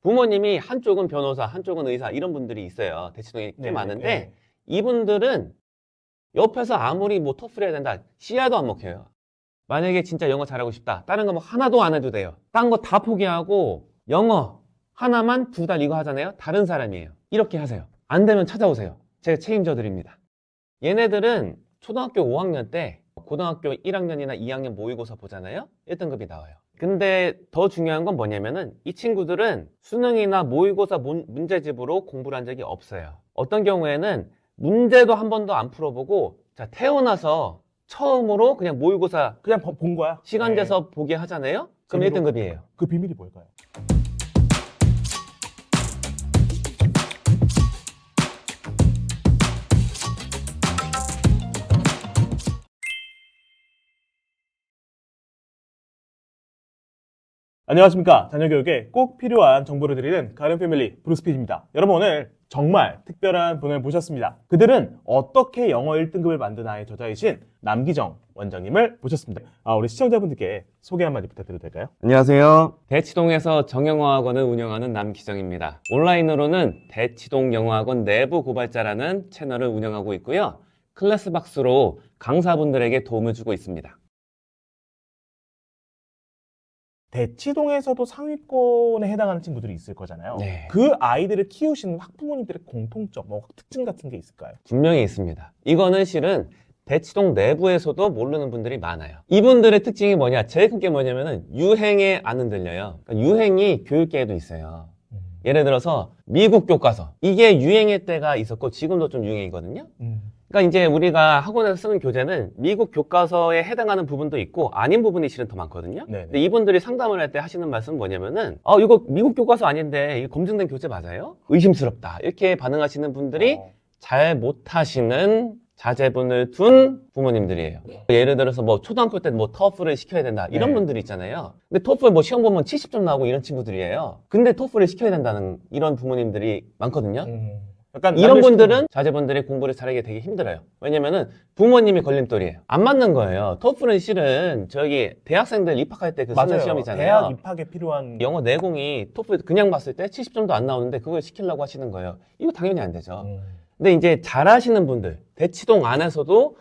부모님이 한쪽은 변호사, 한쪽은 의사 이런 분들이 있어요. 대치동에 꽤 많은데 이분들은 옆에서 아무리 뭐 토플 해야 된다, 씨알도 안 먹혀요. 만약에 진짜 영어 잘하고 싶다, 다른 거 뭐 하나도 안 해도 돼요. 딴 거 다 포기하고 영어 하나만 2달 이거 하잖아요. 다른 사람이에요. 이렇게 하세요. 안 되면 찾아오세요. 제가 책임져 드립니다. 얘네들은 초등학교 5학년 때 고등학교 1학년이나 2학년 모의고사 보잖아요. 1등급이 나와요. 근데 더 중요한 건 뭐냐면은 이 친구들은 수능이나 모의고사 문제집으로 공부를 한 적이 없어요. 어떤 경우에는 문제도 한 번도 안 풀어보고 자 태어나서 처음으로 그냥 모의고사 그냥 본 거야. 시간 돼서 보게 하잖아요. 그럼 재미로- 1등급이에요. 그 비밀이 뭘까요? 안녕하십니까. 자녀교육에 꼭 필요한 정보를 드리는 가른 패밀리 브루스피디입니다. 여러분 오늘 정말 특별한 분을 모셨습니다. 그들은 어떻게 영어 1등급을 만드나의 저자이신 남기정 원장님을 모셨습니다. 우리 시청자분들께 소개 한마디 부탁드려도 될까요? 안녕하세요. 대치동에서 정영어학원을 운영하는 남기정입니다. 온라인으로는 대치동 영어학원 내부 고발자라는 채널을 운영하고 있고요. 클래스박스로 강사분들에게 도움을 주고 있습니다. 대치동에서도 상위권에 해당하는 친구들이 있을 거잖아요. 네. 그 아이들을 키우시는 학부모님들의 공통점, 특징 같은 게 있을까요? 분명히 있습니다. 이거는 실은 대치동 내부에서도 모르는 분들이 많아요. 이분들의 특징이 뭐냐? 제일 큰 게 뭐냐면은 유행에 안 흔들려요. 그러니까 유행이 교육계에도 있어요. 예를 들어서 미국 교과서. 이게 유행의 때가 있었고 지금도 좀 유행이거든요. 그러니까 이제 우리가 학원에서 쓰는 교재는 미국 교과서에 해당하는 부분도 있고 아닌 부분이 실은 더 많거든요. 네네. 근데 이분들이 상담을 할 때 하시는 말씀은 뭐냐면은 이거 미국 교과서 아닌데 이거 검증된 교재 맞아요? 의심스럽다. 이렇게 반응하시는 분들이 잘 못하시는 자제분을 둔 부모님들이에요. 예를 들어서 뭐 초등학교 때 뭐 토플을 시켜야 된다 이런 네. 분들 있잖아요. 근데 토플 뭐 시험 보면 70점 나오고 이런 친구들이에요. 근데 토플을 시켜야 된다는 이런 부모님들이 많거든요. 약간 이런 남들 분들은 자제분들이 공부를 잘하기 되게 힘들어요. 왜냐면은 부모님이 걸림돌이에요. 안 맞는 거예요. 토플은 실은 저기 대학생들 입학할 때 그 쓰는 맞아요. 시험이잖아요. 대학 입학에 필요한 영어 내공이 토플 그냥 봤을 때 70점도 안 나오는데 그걸 시키려고 하시는 거예요. 이거 당연히 안 되죠. 근데 이제 잘하시는 분들, 대치동 안에서도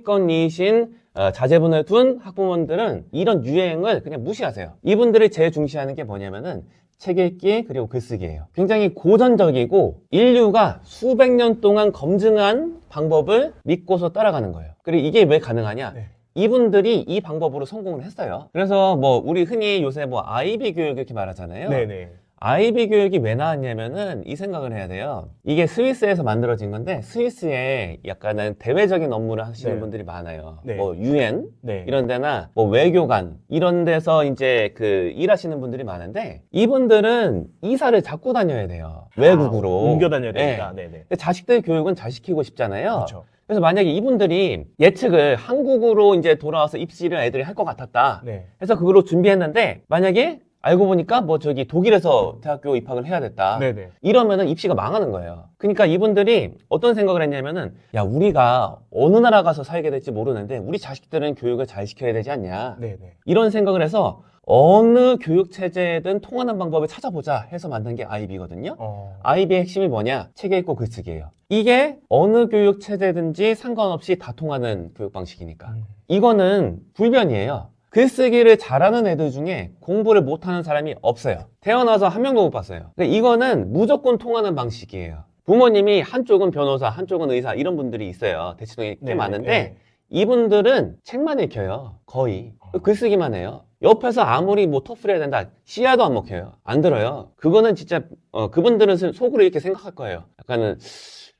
상위권이신 자제분을 둔 학부모들은 이런 유행을 그냥 무시하세요. 이분들이 제일 중시하는 게 뭐냐면은 책 읽기 그리고 글쓰기예요. 굉장히 고전적이고 인류가 수백 년 동안 검증한 방법을 믿고서 따라가는 거예요. 그리고 이게 왜 가능하냐? 네. 이분들이 이 방법으로 성공을 했어요. 그래서 뭐 우리 흔히 요새 뭐 아이비 교육 이렇게 말하잖아요. 네네. 아이비 교육이 왜 나왔냐면은 이 생각을 해야 돼요. 이게 스위스에서 만들어진 건데 스위스에 약간은 대외적인 업무를 하시는 네. 분들이 많아요. 네. 뭐 UN 네. 이런 데나 뭐 외교관 이런 데서 이제 그 일하시는 분들이 많은데 이분들은 이사를 자꾸 다녀야 돼요. 외국으로. 옮겨 다녀야 네. 되니까. 네네. 근데 자식들 교육은 잘 시키고 싶잖아요. 그렇죠. 그래서 만약에 이분들이 예측을 한국으로 이제 돌아와서 입시를 애들이 할 것 같았다. 네. 해서 그걸로 준비했는데 만약에 알고 보니까 뭐 저기 독일에서 대학교 입학을 해야 됐다. 네네. 이러면은 입시가 망하는 거예요. 그러니까 이분들이 어떤 생각을 했냐면은 야 우리가 어느 나라 가서 살게 될지 모르는데 우리 자식들은 교육을 잘 시켜야 되지 않냐. 네네. 이런 생각을 해서 어느 교육 체제든 통하는 방법을 찾아보자 해서 만든 게 아이비거든요. 아이비의 핵심이 뭐냐? 책 읽고 글쓰기예요. 이게 어느 교육 체제든지 상관없이 다 통하는 교육 방식이니까. 이거는 불변이에요. 글쓰기를 잘하는 애들 중에 공부를 못하는 사람이 없어요. 태어나서 한 명도 못 봤어요. 그러니까 이거는 무조건 통하는 방식이에요. 부모님이 한쪽은 변호사, 한쪽은 의사 이런 분들이 있어요. 대치동에 꽤 네네. 많은데 네. 이분들은 책만 읽혀요. 거의. 글쓰기만 해요. 옆에서 아무리 뭐 토플 해야 된다, 씨알도 안 먹혀요. 안 들어요. 그거는 진짜 그분들은 속으로 이렇게 생각할 거예요. 약간은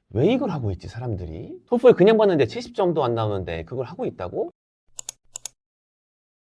왜 이걸 하고 있지 사람들이? 토플 그냥 봤는데 70점도 안 나오는데 그걸 하고 있다고?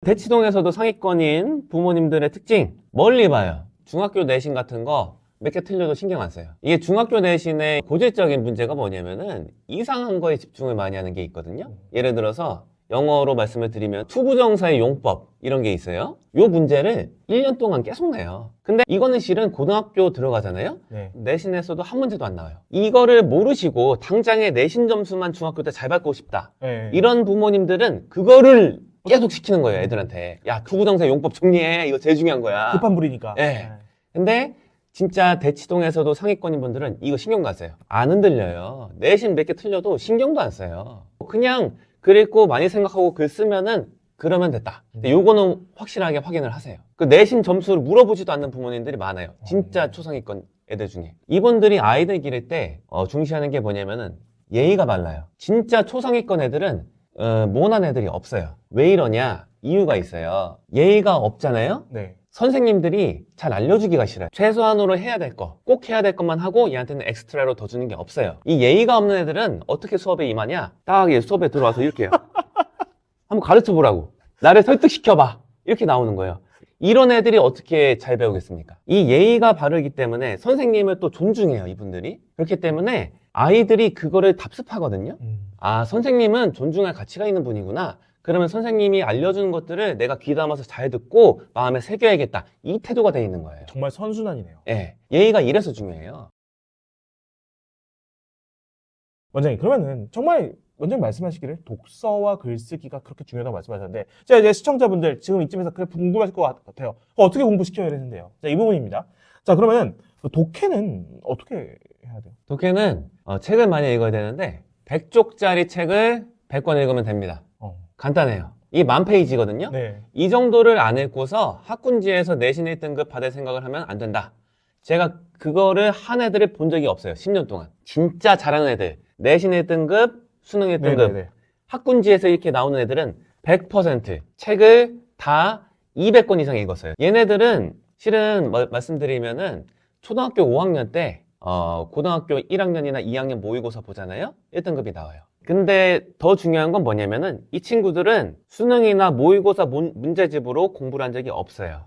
대치동에서도 상위권인 부모님들의 특징 멀리 봐요. 중학교 내신 같은 거 몇 개 틀려도 신경 안 써요. 이게 중학교 내신의 고질적인 문제가 뭐냐면은 이상한 거에 집중을 많이 하는 게 있거든요. 예를 들어서 영어로 말씀을 드리면 투부정사의 용법 이런 게 있어요. 요 문제를 1년 동안 계속 내요. 근데 이거는 실은 고등학교 들어가잖아요. 네. 내신에서도 한 문제도 안 나와요. 이거를 모르시고 당장에 내신 점수만 중학교 때 잘 받고 싶다. 네. 이런 부모님들은 그거를 계속 시키는 거예요, 애들한테. 야, 투부정사 용법 정리해. 이거 제일 중요한 거야. 급한 불이니까. 네. 근데 진짜 대치동에서도 상위권인 분들은 이거 신경 가세요. 안 흔들려요. 내신 몇 개 틀려도 신경도 안 써요. 그냥 글 읽고 많이 생각하고 글 쓰면은 그러면 됐다. 근데 요거는 확실하게 확인을 하세요. 그 내신 점수를 물어보지도 않는 부모님들이 많아요. 진짜 초상위권 애들 중에. 이분들이 아이들 기를 때 중시하는 게 뭐냐면은 예의가 발라요. 진짜 초상위권 애들은 모난 애들이 없어요. 왜 이러냐? 이유가 있어요. 예의가 없잖아요? 네. 선생님들이 잘 알려주기가 싫어요. 최소한으로 해야 될 거, 꼭 해야 될 것만 하고 얘한테는 엑스트라로 더 주는 게 없어요. 이 예의가 없는 애들은 어떻게 수업에 임하냐? 딱 수업에 들어와서 이렇게 해요. 한번 가르쳐 보라고. 나를 설득시켜봐. 이렇게 나오는 거예요. 이런 애들이 어떻게 잘 배우겠습니까? 이 예의가 바르기 때문에 선생님을 또 존중해요, 이분들이. 그렇기 때문에 아이들이 그거를 답습하거든요. 아, 선생님은 존중할 가치가 있는 분이구나. 그러면 선생님이 알려주는 것들을 내가 귀담아서 잘 듣고 마음에 새겨야겠다. 이 태도가 돼 있는 거예요. 정말 선순환이네요. 예, 예의가 이래서 중요해요. 원장님, 그러면은 정말 원장님 말씀하시기를 독서와 글쓰기가 그렇게 중요하다고 말씀하셨는데, 자, 이제 시청자분들 지금 이쯤에서 그래 궁금하실 것 같아요. 어떻게 공부시켜야 되는데요? 자, 이 부분입니다. 자, 그러면 독해는 어떻게 해야 돼요? 독해는 책을 많이 읽어야 되는데 100쪽짜리 책을 100권 읽으면 됩니다. 간단해요. 이게 10,000페이지거든요. 네. 이 정도를 안 읽고서 학군지에서 내신 1등급 받을 생각을 하면 안 된다. 제가 그거를 한 애들을 본 적이 없어요. 10년 동안. 진짜 잘하는 애들. 내신 1등급, 수능 1등급. 네네네. 학군지에서 이렇게 나오는 애들은 100% 책을 다 200권 이상 읽었어요. 얘네들은 실은 말씀드리면은 초등학교 5학년 때 고등학교 1학년이나 2학년 모의고사 보잖아요. 1등급이 나와요. 근데 더 중요한 건 뭐냐면은 이 친구들은 수능이나 모의고사 문제집으로 공부를 한 적이 없어요.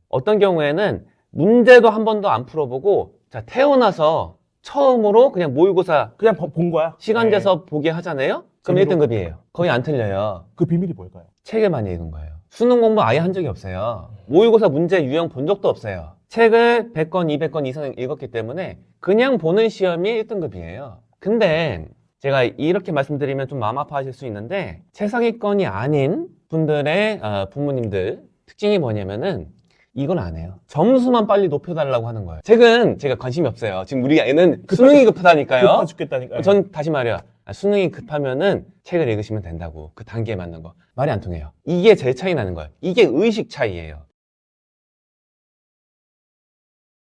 어떤 경우에는 문제도 한 번도 안 풀어보고 자 태어나서 처음으로 그냥 모의고사 그냥 본 거야? 시간 네. 재서 보게 하잖아요? 그럼 재미로 1등급이에요. 거의 안 틀려요. 그 비밀이 뭘까요? 책을 많이 읽은 거예요. 수능 공부 아예 한 적이 없어요. 모의고사 문제 유형 본 적도 없어요. 책을 100권, 200권 이상 읽었기 때문에 그냥 보는 시험이 1등급이에요. 근데 제가 이렇게 말씀드리면 좀 마음 아파하실 수 있는데 최상위권이 아닌 분들의 부모님들 특징이 뭐냐면은 이건 안 해요. 점수만 빨리 높여달라고 하는 거예요. 책은 제가 관심이 없어요. 지금 우리 애는 수능이 급하다니까요. 급하 죽겠다니까요. 전 다시 말해요. 수능이 급하면은 책을 읽으시면 된다고. 그 단계에 맞는 거. 말이 안 통해요. 이게 제일 차이 나는 거예요. 이게 의식 차이예요.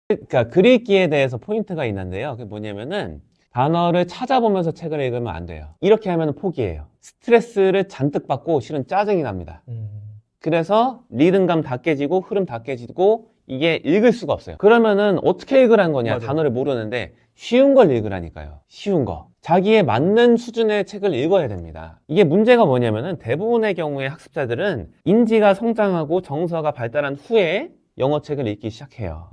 그러니까 글 읽기에 대해서 포인트가 있는데요. 그게 뭐냐면은 단어를 찾아보면서 책을 읽으면 안 돼요. 이렇게 하면 포기해요. 스트레스를 잔뜩 받고 실은 짜증이 납니다. 그래서 리듬감 다 깨지고 흐름 다 깨지고 이게 읽을 수가 없어요. 그러면은 어떻게 읽으라는 거냐? 맞아요. 단어를 모르는데 쉬운 걸 읽으라니까요. 쉬운 거. 자기에 맞는 수준의 책을 읽어야 됩니다. 이게 문제가 뭐냐면은 대부분의 경우에 학습자들은 인지가 성장하고 정서가 발달한 후에 영어 책을 읽기 시작해요.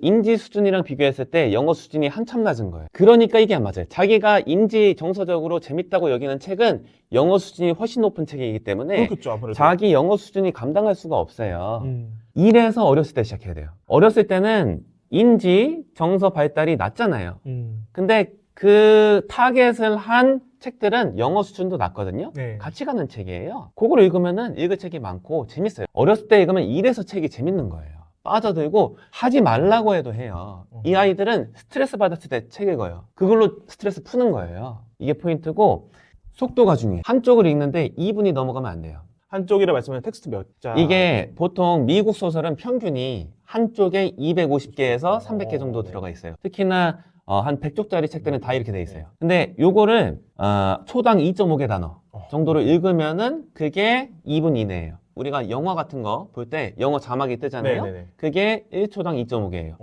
인지 수준이랑 비교했을 때 영어 수준이 한참 낮은 거예요. 그러니까 이게 안 맞아요. 자기가 인지 정서적으로 재밌다고 여기는 책은 영어 수준이 훨씬 높은 책이기 때문에 그렇겠죠, 아무래도. 자기 영어 수준이 감당할 수가 없어요. 이래서 어렸을 때 시작해야 돼요. 어렸을 때는 인지, 정서 발달이 낮잖아요. 근데 그 타겟을 한 책들은 영어 수준도 낮거든요. 네. 같이 가는 책이에요. 그걸 읽으면은 읽을 책이 많고 재밌어요. 어렸을 때 읽으면 이래서 책이 재밌는 거예요. 빠져들고 하지 말라고 해도 해요. 이 아이들은 스트레스 받았을 때 책 읽어요. 그걸로 스트레스 푸는 거예요. 이게 포인트고 속도가 중요해요. 한쪽을 읽는데 2분이 넘어가면 안 돼요. 한쪽이라 말씀하신 텍스트 몇 자? 이게 보통 미국 소설은 평균이 한쪽에 250개에서 300개 정도 들어가 있어요. 특히나 한 100쪽짜리 책들은 다 이렇게 돼 있어요. 근데 요거를 초당 2.5개 단어 정도를 읽으면은 그게 2분 이내예요. 우리가 영화 같은 거 볼 때 영어 자막이 뜨잖아요. 네네네. 그게 1초당 2.5개예요.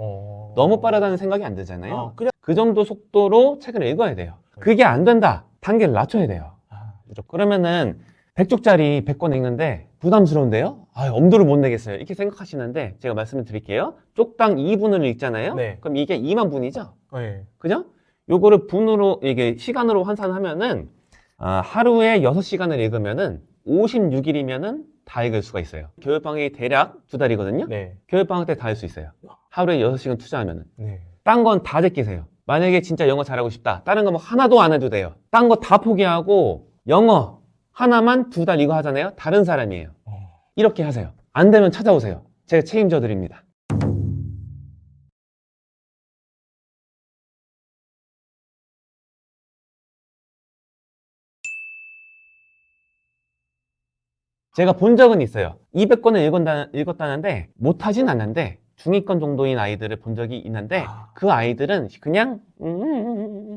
너무 빠르다는 생각이 안 들잖아요. 그 정도 속도로 책을 읽어야 돼요. 그게 안 된다. 단계를 낮춰야 돼요. 무조건. 그러면은 100쪽짜리 100권 읽는데 부담스러운데요? 엄두를 못 내겠어요. 이렇게 생각하시는데 제가 말씀을 드릴게요. 쪽당 2분을 읽잖아요. 네. 그럼 이게 2만 분이죠? 네. 그죠? 요거를 분으로 이게 시간으로 환산하면은 하루에 6시간을 읽으면은 56일이면은 다 읽을 수가 있어요. 교육방학이 대략 2달이거든요. 네. 교육방학 때 다 할 수 있어요. 하루에 6시간 투자하면은. 네. 딴 건 다 제끼세요. 만약에 진짜 영어 잘하고 싶다. 다른 거 뭐 하나도 안 해도 돼요. 딴 거 다 포기하고 영어 하나만 2달 이거 하잖아요. 다른 사람이에요. 이렇게 하세요. 안 되면 찾아오세요. 제가 책임져 드립니다. 제가 본 적은 있어요. 200권을 읽었다는데 못하진 않는데 중위권 정도인 아이들을 본 적이 있는데 그 아이들은 그냥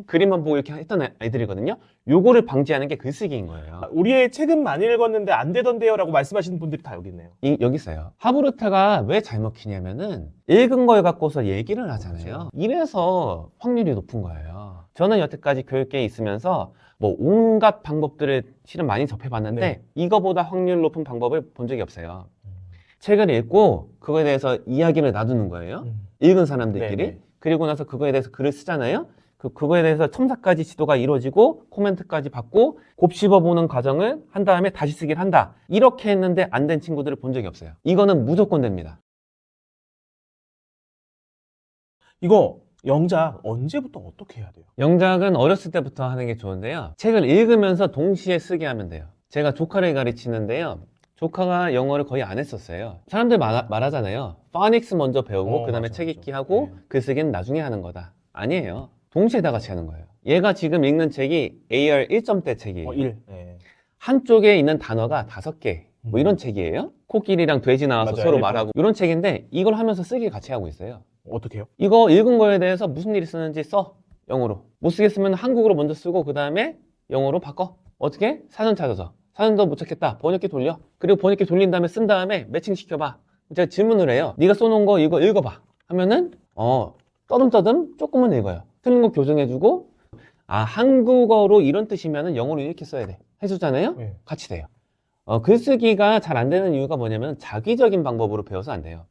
그림만 보고 이렇게 했던 아이들이거든요. 요거를 방지하는 게 글쓰기인 거예요. 우리의 책은 많이 읽었는데 안 되던데요 라고 말씀하시는 분들이 다 여기 있네요. 여기 있어요. 하브르트가 왜 잘 먹히냐면은 읽은 걸 갖고서 얘기를 하잖아요. 그렇죠. 이래서 확률이 높은 거예요. 저는 여태까지 교육계에 있으면서 뭐 온갖 방법들을 실은 많이 접해봤는데 네. 이거보다 확률 높은 방법을 본 적이 없어요. 책을 읽고 그거에 대해서 이야기를 나누는 거예요. 읽은 사람들끼리. 네네. 그리고 나서 그거에 대해서 글을 쓰잖아요. 그거에 대해서 첨삭까지 지도가 이루어지고 코멘트까지 받고 곱씹어보는 과정을 한 다음에 다시 쓰기를 한다. 이렇게 했는데 안 된 친구들을 본 적이 없어요. 이거는 무조건 됩니다. 이거 영작 언제부터 어떻게 해야 돼요? 영작은 어렸을 때부터 하는 게 좋은데요. 책을 읽으면서 동시에 쓰게 하면 돼요. 제가 조카를 가르치는데요. 조카가 영어를 거의 안 했었어요. 사람들 말하잖아요. 파닉스 먼저 배우고 그 다음에 맞아, 책 맞아. 읽기 하고 네. 글쓰기는 나중에 하는 거다. 아니에요. 동시에 다 같이 하는 거예요. 얘가 지금 읽는 책이 AR 1점대 책이에요. 1. 네. 한쪽에 있는 단어가 5개. 뭐 이런 책이에요. 코끼리랑 돼지 나와서 맞아요. 서로 일본. 말하고 이런 책인데 이걸 하면서 쓰기 같이 하고 있어요. 어떻게 해요? 이거 읽은 거에 대해서 무슨 일이 쓰는지 써. 영어로. 못 쓰겠으면 한국어로 먼저 쓰고 그 다음에 영어로 바꿔. 어떻게? 사전 찾아서. 사전도 못 찾겠다. 번역기 돌려. 그리고 번역기 돌린 다음에 쓴 다음에 매칭 시켜봐. 제가 질문을 해요. 네가 써놓은 거 이거 읽어봐. 하면은 떠듬떠듬 조금은 읽어요. 틀린 거 교정해주고 한국어로 이런 뜻이면은 영어로 이렇게 써야 돼. 해주잖아요. 네. 같이 돼요. 글쓰기가 잘 안 되는 이유가 뭐냐면 자기적인 방법으로 배워서 안 돼요.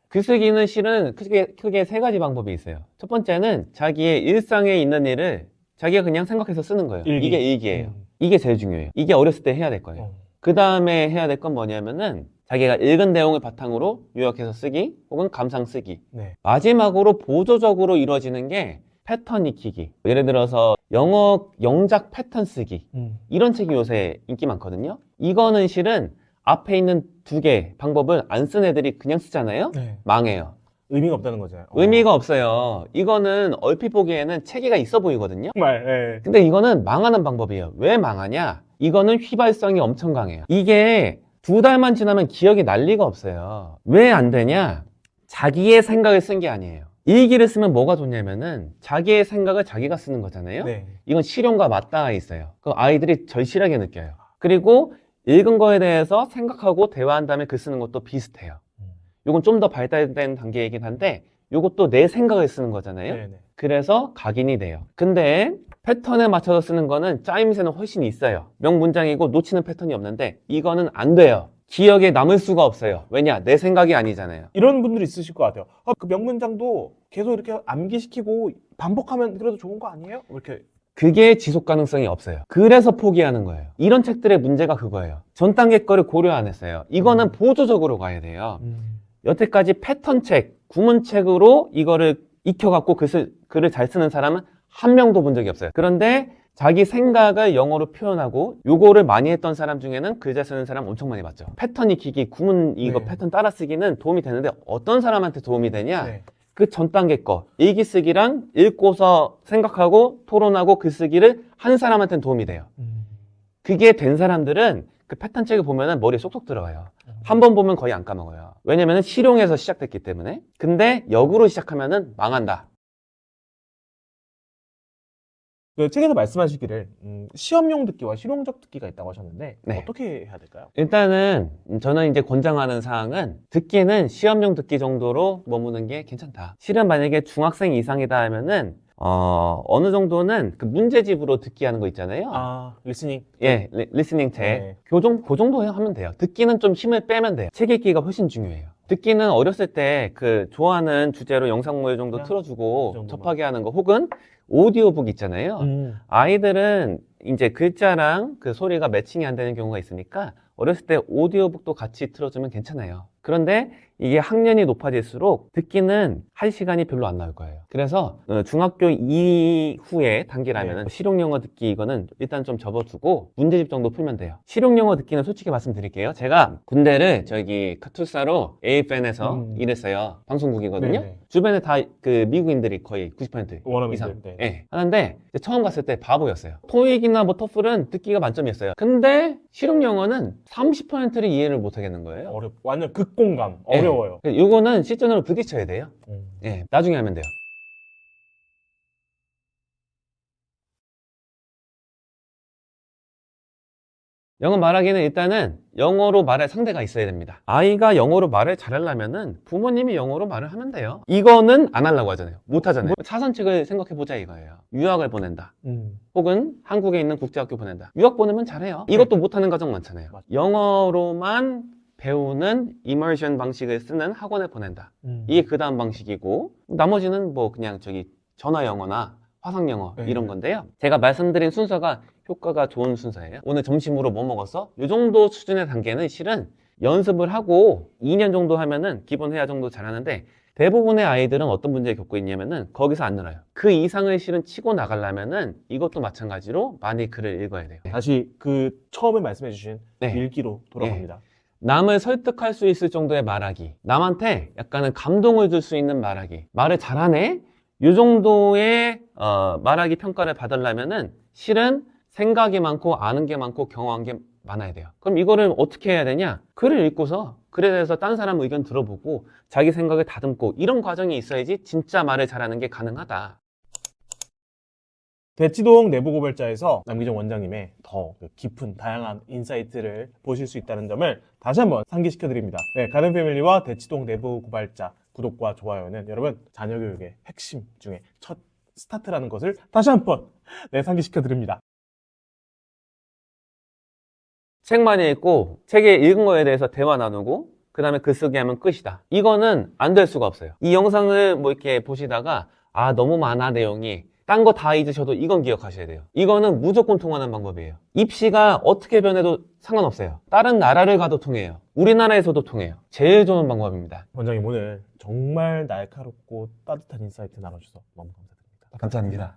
글쓰기는 실은 크게 3가지 방법이 있어요. 첫 번째는 자기의 일상에 있는 일을 자기가 그냥 생각해서 쓰는 거예요. 일기. 이게 일기예요. 이게 제일 중요해요. 이게 어렸을 때 해야 될 거예요. 그 다음에 해야 될 건 뭐냐면은 자기가 읽은 내용을 바탕으로 요약해서 쓰기 혹은 감상 쓰기. 네. 마지막으로 보조적으로 이루어지는 게 패턴 익히기. 예를 들어서 영어 영작 패턴 쓰기. 이런 책이 요새 인기 많거든요. 이거는 실은 앞에 있는 2개 방법을 안 쓴 애들이 그냥 쓰잖아요. 네. 망해요. 의미가 없다는 거잖아요. 의미가 없어요. 이거는 얼핏 보기에는 체계가 있어 보이거든요. 정말. 네. 근데 이거는 망하는 방법이에요. 왜 망하냐? 이거는 휘발성이 엄청 강해요. 이게 2달만 지나면 기억이 날 리가 없어요. 왜 안 되냐? 자기의 생각을 쓴 게 아니에요. 일기를 쓰면 뭐가 좋냐면은 자기의 생각을 자기가 쓰는 거잖아요. 네. 이건 실용과 맞닿아 있어요. 그 아이들이 절실하게 느껴요. 그리고 읽은 거에 대해서 생각하고 대화한 다음에 글 쓰는 것도 비슷해요. 이건 좀 더 발달된 단계이긴 한데 이것도 내 생각을 쓰는 거잖아요. 네네. 그래서 각인이 돼요. 근데 패턴에 맞춰서 쓰는 거는 짜임새는 훨씬 있어요. 명문장이고 놓치는 패턴이 없는데 이거는 안 돼요. 기억에 남을 수가 없어요. 왜냐? 내 생각이 아니잖아요. 이런 분들이 있으실 것 같아요. 그 명문장도 계속 이렇게 암기시키고 반복하면 그래도 좋은 거 아니에요? 이렇게. 그게 지속 가능성이 없어요. 그래서 포기하는 거예요. 이런 책들의 문제가 그거예요. 전 단계 거를 고려 안 했어요. 이거는 보조적으로 가야 돼요. 여태까지 패턴책, 구문책으로 이거를 익혀갖고 글을 잘 쓰는 사람은 한 명도 본 적이 없어요. 그런데 자기 생각을 영어로 표현하고 요거를 많이 했던 사람 중에는 글 잘 쓰는 사람 엄청 많이 봤죠. 패턴 익히기, 구문 이거 네. 패턴 따라 쓰기는 도움이 되는데 어떤 사람한테 도움이 되냐? 네. 그 전 단계 거 일기 쓰기랑 읽고서 생각하고 토론하고 글쓰기를 한 사람한테는 도움이 돼요. 그게 된 사람들은 그 패턴 책을 보면은 머리에 쏙쏙 들어가요. 한 번 보면 거의 안 까먹어요. 왜냐면은 실용에서 시작됐기 때문에. 근데 역으로 시작하면은 망한다. 그 책에서 말씀하시기를 시험용 듣기와 실용적 듣기가 있다고 하셨는데 네. 어떻게 해야 될까요? 일단은 저는 이제 권장하는 사항은 듣기는 시험용 듣기 정도로 머무는 게 괜찮다. 실은 만약에 중학생 이상이다 하면은 어느 정도는 그 문제집으로 듣기 하는 거 있잖아요. 리스닝. 예, 리스닝 책. 네. 그 정도 하면 돼요. 듣기는 좀 힘을 빼면 돼요. 책 읽기가 훨씬 중요해요. 듣기는 어렸을 때 그 좋아하는 주제로 영상물 정도 그냥 틀어주고 그 정도만. 접하게 하는 거 혹은 오디오북 있잖아요. 아이들은 이제 글자랑 그 소리가 매칭이 안 되는 경우가 있으니까 어렸을 때 오디오북도 같이 틀어주면 괜찮아요. 그런데 이게 학년이 높아질수록 듣기는 할 시간이 별로 안 나올 거예요. 그래서 중학교 이후의 단계라면 실용영어 듣기 이거는 일단 좀 접어두고 문제집 정도 풀면 돼요. 실용영어 듣기는 솔직히 말씀드릴게요. 제가 군대를 저기 카투사로 AFN에서 일했어요. 방송국이거든요. 네네. 주변에 다 그 미국인들이 거의 90% 원어민들. 이상. 네. 예. 하는데 이제 처음 갔을 때 바보였어요. 토익이나 뭐 토플은 듣기가 만점이었어요. 근데 실용영어는 30%를 이해를 못 하겠는 거예요. 완전 극공감. 예. 어려워요. 요거는 시즌으로 부딪혀야 돼요. 예, 나중에 하면 돼요. 영어 말하기는 일단은 영어로 말할 상대가 있어야 됩니다. 아이가 영어로 말을 잘하려면은 부모님이 영어로 말을 하면 돼요. 이거는 안 하려고 하잖아요. 못 하잖아요. 차선책을 생각해보자 이거예요. 유학을 보낸다. 혹은 한국에 있는 국제학교 보낸다. 유학 보내면 잘해요. 이것도 못하는 가정 많잖아요. 맞아. 영어로만 배우는 이머션 방식을 쓰는 학원에 보낸다. 이게 그 다음 방식이고 나머지는 뭐 그냥 저기 전화 영어나 화상 영어 이런 건데요. 제가 말씀드린 순서가 효과가 좋은 순서예요. 오늘 점심으로 뭐 먹었어? 이 정도 수준의 단계는 실은 연습을 하고 2년 정도 하면은 기본 회화 정도 잘하는데 대부분의 아이들은 어떤 문제를 겪고 있냐면은 거기서 안 늘어요. 그 이상을 실은 치고 나가려면은 이것도 마찬가지로 많이 글을 읽어야 돼요. 다시 그 처음에 말씀해 주신 네. 읽기로 돌아갑니다. 남을 설득할 수 있을 정도의 말하기, 남한테 약간은 감동을 줄 수 있는 말하기, 말을 잘하네? 이 정도의 말하기 평가를 받으려면은 실은 생각이 많고 아는 게 많고 경험한 게 많아야 돼요. 그럼 이거를 어떻게 해야 되냐? 글을 읽고서 글에 대해서 딴 사람 의견 들어보고 자기 생각을 다듬고 이런 과정이 있어야지 진짜 말을 잘하는 게 가능하다. 대치동 내부 고발자에서 남기정 원장님의 더 깊은 다양한 인사이트를 보실 수 있다는 점을 다시 한번 상기시켜 드립니다. 네, 가든 패밀리와 대치동 내부 고발자 구독과 좋아요는 여러분 자녀 교육의 핵심 중에 첫 스타트라는 것을 다시 한번 상기시켜 드립니다. 책 많이 읽고 책에 읽은 거에 대해서 대화 나누고 그 다음에 글 쓰기 하면 끝이다. 이거는 안 될 수가 없어요. 이 영상을 뭐 이렇게 보시다가 너무 많아 내용이 딴 거 다 잊으셔도 이건 기억하셔야 돼요. 이거는 무조건 통하는 방법이에요. 입시가 어떻게 변해도 상관없어요. 다른 나라를 가도 통해요. 우리나라에서도 통해요. 제일 좋은 방법입니다. 원장님 오늘 정말 날카롭고 따뜻한 인사이트 나눠주셔서 너무 감사드립니다. 감사합니다.